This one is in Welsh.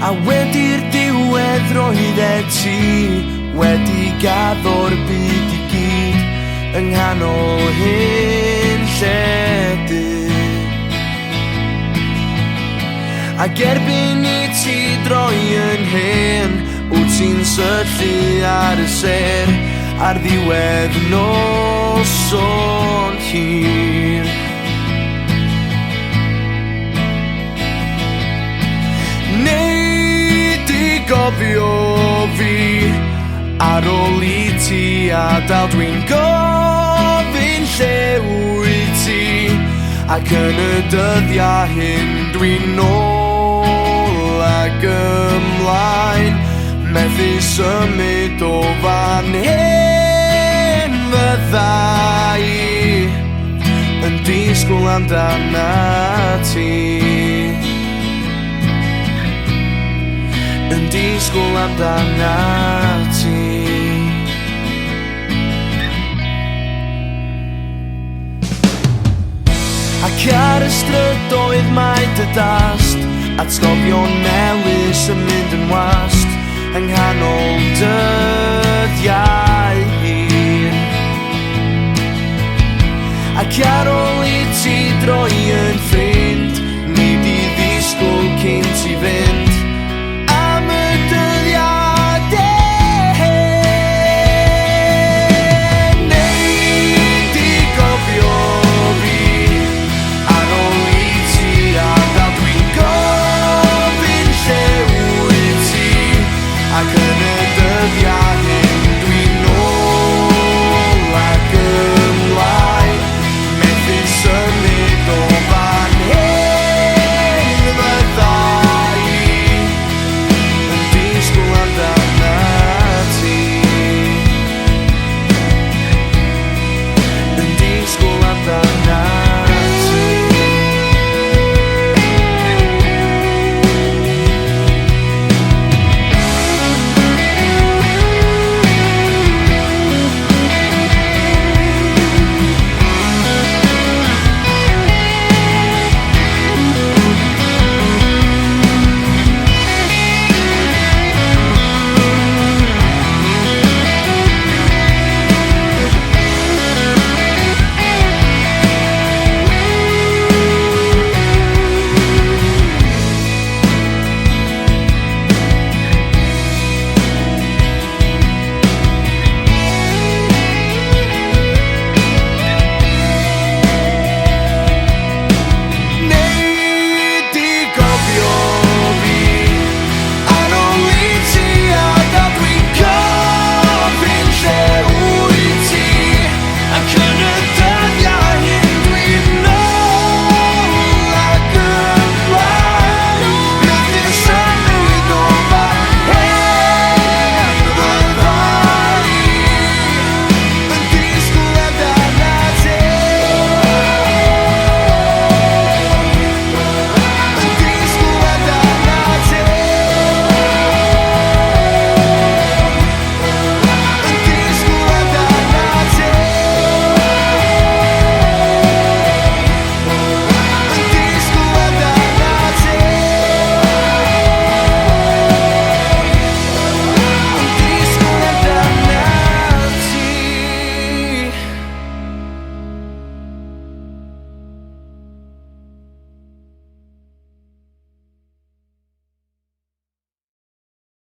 A wedi'r diwedd roeddet ti wedi gaddo'r byd I gyd yng nghanol hyn lledy. Ac erbyn I ti droi yn hen, wyt ti'n syllu ar y ser ar ddiwedd noson hir. Neu di gofio fi ar ôl I ti adael, dwi'n gofyn lle wyt ti, ac yn y dyddiau hyn dwi'n nôl ac ymlaen, methu symud o fan hyn. Fydda I yn disgwyl amdana ti, yn disgwyl amdana ti. Ac ar y strydoedd mae dy dast, atgofion melys yn mynd yn wast yng nghanol dyddiau hir. Ac ar